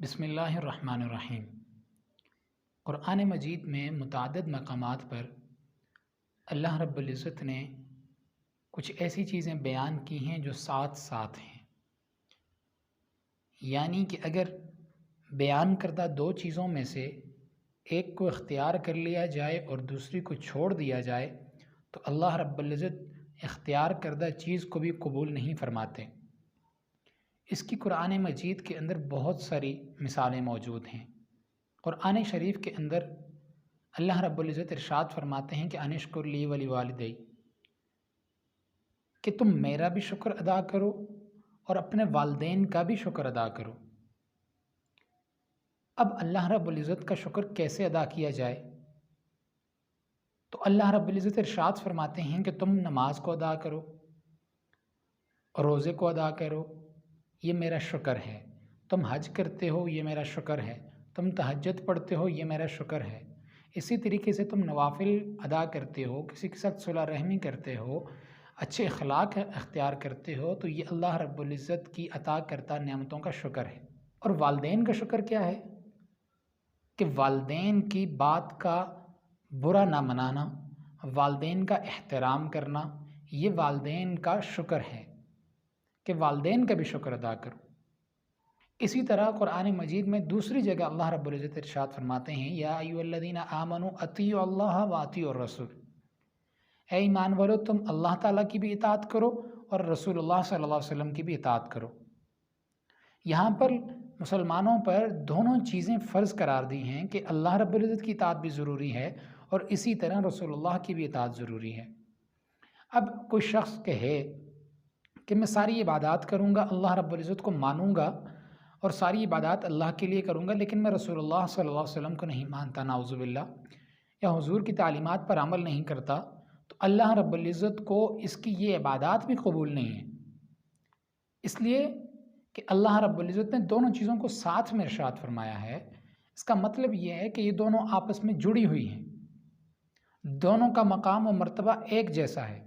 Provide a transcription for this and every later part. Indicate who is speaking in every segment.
Speaker 1: بسم اللہ الرحمن الرحیم۔ قرآن مجید میں متعدد مقامات پر اللہ رب العزت نے کچھ ایسی چیزیں بیان کی ہیں جو ساتھ ساتھ ہیں، یعنی کہ اگر بیان کردہ دو چیزوں میں سے ایک کو اختیار کر لیا جائے اور دوسری کو چھوڑ دیا جائے تو اللہ رب العزت اختیار کردہ چیز کو بھی قبول نہیں فرماتے۔ اس کی قرآن مجید کے اندر بہت ساری مثالیں موجود ہیں۔ قرآن شریف کے اندر اللہ رب العزت ارشاد فرماتے ہیں کہ انشکر لی ولی والدی، کہ تم میرا بھی شکر ادا کرو اور اپنے والدین کا بھی شکر ادا کرو۔ اب اللہ رب العزت کا شکر کیسے ادا کیا جائے؟ تو اللہ رب العزت ارشاد فرماتے ہیں کہ تم نماز کو ادا کرو، روزے کو ادا کرو، یہ میرا شکر ہے۔ تم حج کرتے ہو، یہ میرا شکر ہے۔ تم تہجد پڑھتے ہو، یہ میرا شکر ہے۔ اسی طریقے سے تم نوافل ادا کرتے ہو، کسی کے ساتھ صلح رحمی کرتے ہو، اچھے اخلاق اختیار کرتے ہو، تو یہ اللہ رب العزت کی عطا کرتا نعمتوں کا شکر ہے۔ اور والدین کا شکر کیا ہے؟ کہ والدین کی بات کا برا نہ منانا، والدین کا احترام کرنا، یہ والدین کا شکر ہے کہ والدین کا بھی شکر ادا کرو۔ اسی طرح قرآن مجید میں دوسری جگہ اللہ رب العزت ارشاد فرماتے ہیں یا ایھا الذین آمنوا اطیعوا اللہ واطیعوا الرسول، اے ایمان والو تم اللہ تعالیٰ کی بھی اطاعت کرو اور رسول اللہ صلی اللہ علیہ وسلم کی بھی اطاعت کرو۔ یہاں پر مسلمانوں پر دونوں چیزیں فرض قرار دی ہیں کہ اللہ رب العزت کی اطاعت بھی ضروری ہے اور اسی طرح رسول اللہ کی بھی اطاعت ضروری ہے۔ اب کوئی شخص کہے کہ میں ساری عبادات کروں گا، اللہ رب العزت کو مانوں گا اور ساری عبادات اللہ کے لیے کروں گا، لیکن میں رسول اللہ صلی اللہ علیہ وسلم کو نہیں مانتا، نعوذ باللہ، یا حضور کی تعلیمات پر عمل نہیں کرتا، تو اللہ رب العزت کو اس کی یہ عبادات بھی قبول نہیں ہے۔ اس لیے کہ اللہ رب العزت نے دونوں چیزوں کو ساتھ میں ارشاد فرمایا ہے، اس کا مطلب یہ ہے کہ یہ دونوں آپس میں جڑی ہوئی ہیں، دونوں کا مقام و مرتبہ ایک جیسا ہے۔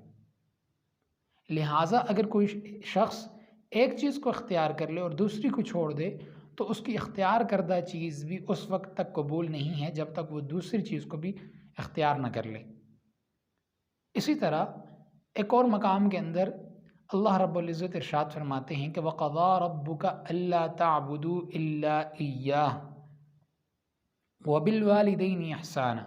Speaker 1: لہٰذا اگر کوئی شخص ایک چیز کو اختیار کر لے اور دوسری کو چھوڑ دے تو اس کی اختیار کردہ چیز بھی اس وقت تک قبول نہیں ہے جب تک وہ دوسری چیز کو بھی اختیار نہ کر لے۔ اسی طرح ایک اور مقام کے اندر اللہ رب العزت ارشاد فرماتے ہیں کہ وَقَضَىٰ رَبُّكَ أَلَّا تَعْبُدُوا إِلَّا إِيَّاهُ وَبِالْوَالِدَيْنِ إِحْسَانًا،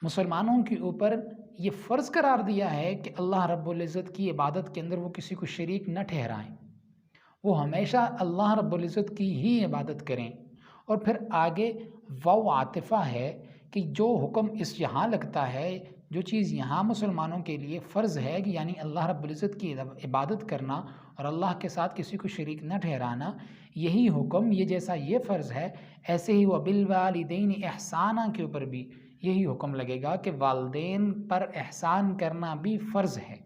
Speaker 1: مسلمانوں کے اوپر یہ فرض قرار دیا ہے کہ اللہ رب العزت کی عبادت کے اندر وہ کسی کو شریک نہ ٹھہرائیں، وہ ہمیشہ اللہ رب العزت کی ہی عبادت کریں۔ اور پھر آگے واو عاطفہ ہے کہ جو حکم اس یہاں لگتا ہے، جو چیز یہاں مسلمانوں کے لیے فرض ہے کہ یعنی اللہ رب العزت کی عبادت کرنا اور اللہ کے ساتھ کسی کو شریک نہ ٹھہرانا، یہی حکم یہ جیسا یہ فرض ہے، ایسے ہی وَبِالْوَالِدَيْنِ إِحْسَانًا کے اوپر بھی یہی حکم لگے گا کہ والدین پر احسان کرنا بھی فرض ہے۔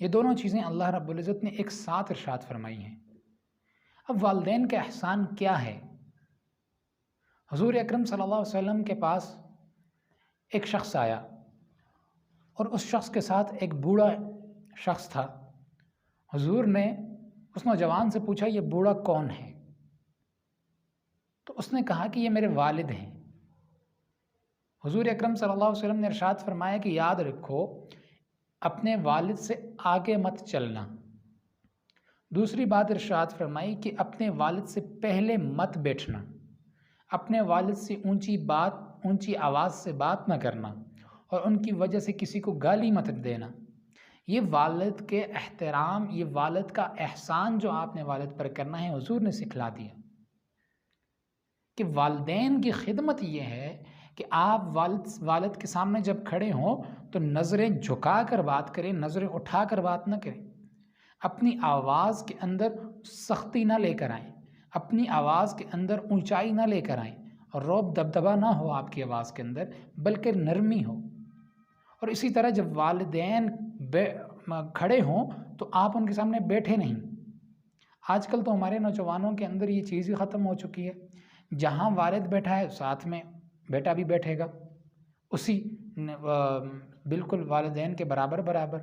Speaker 1: یہ دونوں چیزیں اللہ رب العزت نے ایک ساتھ ارشاد فرمائی ہیں۔ اب والدین کا احسان کیا ہے؟ حضور اکرم صلی اللہ علیہ وسلم کے پاس ایک شخص آیا اور اس شخص کے ساتھ ایک بوڑھا شخص تھا۔ حضور نے اس نوجوان سے پوچھا یہ بوڑھا کون ہے؟ تو اس نے کہا کہ یہ میرے والد ہیں۔ حضور اکرم صلی اللہ علیہ وسلم نے ارشاد فرمایا کہ یاد رکھو اپنے والد سے آگے مت چلنا۔ دوسری بات ارشاد فرمائی کہ اپنے والد سے پہلے مت بیٹھنا، اپنے والد سے اونچی آواز سے بات نہ کرنا اور ان کی وجہ سے کسی کو گالی مت دینا۔ یہ والد کے احترام، یہ والد کا احسان جو آپ نے والد پر کرنا ہے، حضور نے سکھلا دیا کہ والدین کی خدمت یہ ہے کہ آپ والد کے سامنے جب کھڑے ہوں تو نظریں جھکا کر بات کریں، نظریں اٹھا کر بات نہ کریں، اپنی آواز کے اندر سختی نہ لے کر آئیں، اپنی آواز کے اندر اونچائی نہ لے کر آئیں اور روب دبدبا نہ ہو آپ کی آواز کے اندر، بلکہ نرمی ہو۔ اور اسی طرح جب والدین کھڑے ہوں تو آپ ان کے سامنے بیٹھے نہیں۔ آج کل تو ہمارے نوجوانوں کے اندر یہ چیز ہی ختم ہو چکی ہے، جہاں والد بیٹھا ہے ساتھ میں بیٹا بھی بیٹھے گا، اسی بالکل والدین کے برابر،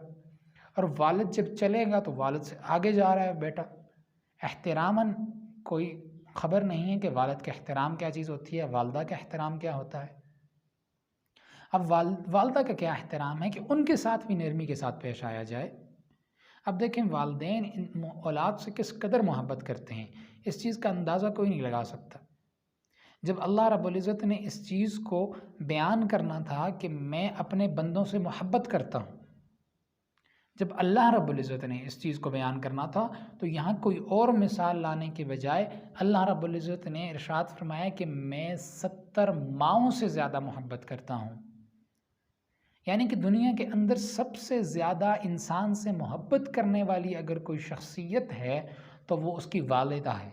Speaker 1: اور والد جب چلے گا تو والد سے آگے جا رہا ہے بیٹا۔ احتراماً کوئی خبر نہیں ہے کہ والد کا احترام کیا چیز ہوتی ہے، والدہ کا احترام کیا ہوتا ہے۔ اب والدہ کا کیا احترام ہے کہ ان کے ساتھ بھی نرمی کے ساتھ پیش آیا جائے۔ اب دیکھیں والدین اولاد سے کس قدر محبت کرتے ہیں، اس چیز کا اندازہ کوئی نہیں لگا سکتا۔ جب اللہ رب العزت نے اس چیز کو بیان کرنا تھا کہ میں اپنے بندوں سے محبت کرتا ہوں، جب اللہ رب العزت نے اس چیز کو بیان کرنا تھا تو یہاں کوئی اور مثال لانے کے بجائے اللہ رب العزت نے ارشاد فرمایا کہ میں 70 ماؤں سے زیادہ محبت کرتا ہوں۔ یعنی کہ دنیا کے اندر سب سے زیادہ انسان سے محبت کرنے والی اگر کوئی شخصیت ہے تو وہ اس کی والدہ ہے۔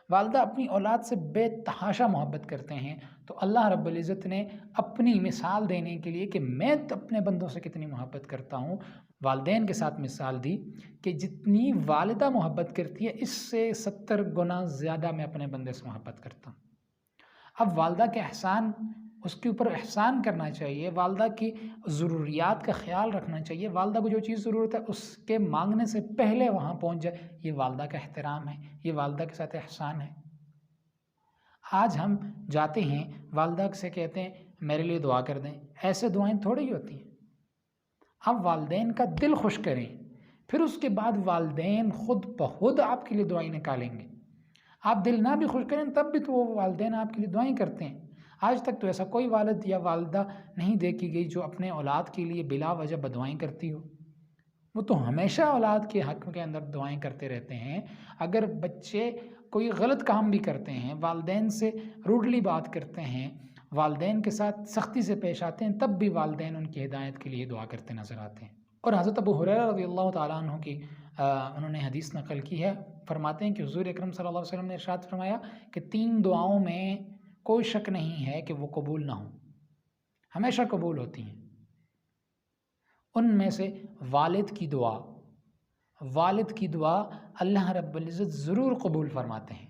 Speaker 1: والدہ اپنی اولاد سے بے تحاشا محبت کرتے ہیں، تو اللہ رب العزت نے اپنی مثال دینے کے لیے کہ میں اپنے بندوں سے کتنی محبت کرتا ہوں، والدین کے ساتھ مثال دی کہ جتنی والدہ محبت کرتی ہے اس سے 70 گنا زیادہ میں اپنے بندے سے محبت کرتا ہوں۔ اب والدہ کے احسان، اس کے اوپر احسان کرنا چاہیے، والدہ کی ضروریات کا خیال رکھنا چاہیے، والدہ کو جو چیز ضرورت ہے اس کے مانگنے سے پہلے وہاں پہنچ جائے، یہ والدہ کا احترام ہے، یہ والدہ کے ساتھ احسان ہے۔ آج ہم جاتے ہیں والدہ سے کہتے ہیں میرے لیے دعا کر دیں، ایسے دعائیں تھوڑی ہوتی ہیں۔ آپ والدین کا دل خوش کریں، پھر اس کے بعد والدین خود بخود آپ کے لیے دعائیں نکالیں گے۔ آپ دل نہ بھی خوش کریں تب بھی تو وہ والدین آپ کے لیے دعائیں کرتے ہیں۔ آج تک تو ایسا کوئی والد یا والدہ نہیں دیکھی گئی جو اپنے اولاد کے لیے بلا وجہ بدعائیں کرتی ہو۔ وہ تو ہمیشہ اولاد کے حق کے اندر دعائیں کرتے رہتے ہیں۔ اگر بچے کوئی غلط کام بھی کرتے ہیں، والدین سے روڈلی بات کرتے ہیں، والدین کے ساتھ سختی سے پیش آتے ہیں، تب بھی والدین ان کی ہدایت کے لیے دعا کرتے نظر آتے ہیں۔ اور حضرت ابو ہریرہ رضی اللہ تعالیٰ عنہ کی انہوں نے حدیث نقل کی ہے، فرماتے ہیں کہ حضور اکرم صلی اللہ علیہ وسلم نے ارشاد فرمایا کہ 3 دعاؤں میں کوئی شک نہیں ہے کہ وہ قبول نہ ہوں، ہمیشہ قبول ہوتی ہیں۔ ان میں سے والد کی دعا، والد کی دعا اللہ رب العزت ضرور قبول فرماتے ہیں۔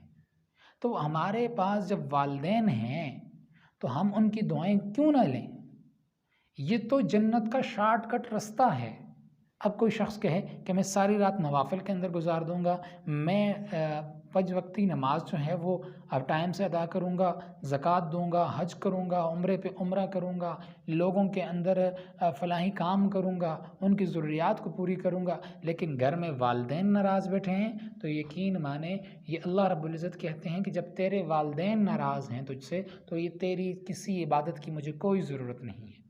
Speaker 1: تو ہمارے پاس جب والدین ہیں تو ہم ان کی دعائیں کیوں نہ لیں؟ یہ تو جنت کا شارٹ کٹ رستہ ہے۔ اب کوئی شخص کہے کہ میں ساری رات نوافل کے اندر گزار دوں گا، میں 5 وقتی نماز جو ہے وہ اب ٹائم سے ادا کروں گا، زکوٰۃ دوں گا، حج کروں گا، عمرے پہ عمرہ کروں گا، لوگوں کے اندر فلاحی کام کروں گا، ان کی ضروریات کو پوری کروں گا، لیکن گھر میں والدین ناراض بیٹھے ہیں، تو یقین مانے یہ اللہ رب العزت کہتے ہیں کہ جب تیرے والدین ناراض ہیں تجھ سے تو یہ تیری کسی عبادت کی مجھے کوئی ضرورت نہیں ہے۔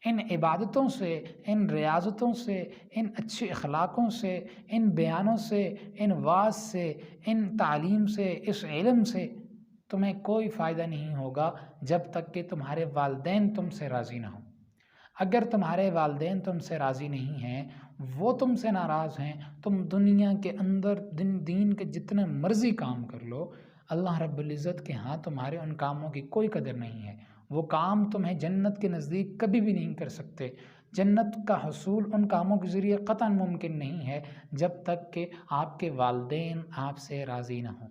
Speaker 1: ان عبادتوں سے، ان ریاضتوں سے، ان اچھے اخلاقوں سے، ان بیانوں سے، ان وعظ سے، ان تعلیم سے، اس علم سے تمہیں کوئی فائدہ نہیں ہوگا جب تک کہ تمہارے والدین تم سے راضی نہ ہوں۔ اگر تمہارے والدین تم سے راضی نہیں ہیں، وہ تم سے ناراض ہیں، تم دنیا کے اندر دین کے جتنے مرضی کام کر لو، اللہ رب العزت کے ہاں تمہارے ان کاموں کی کوئی قدر نہیں ہے۔ وہ کام تمہیں جنت کے نزدیک کبھی بھی نہیں کر سکتے۔ جنت کا حصول ان کاموں کے ذریعے قطعاً ممکن نہیں ہے جب تک کہ آپ کے والدین آپ سے راضی نہ ہوں۔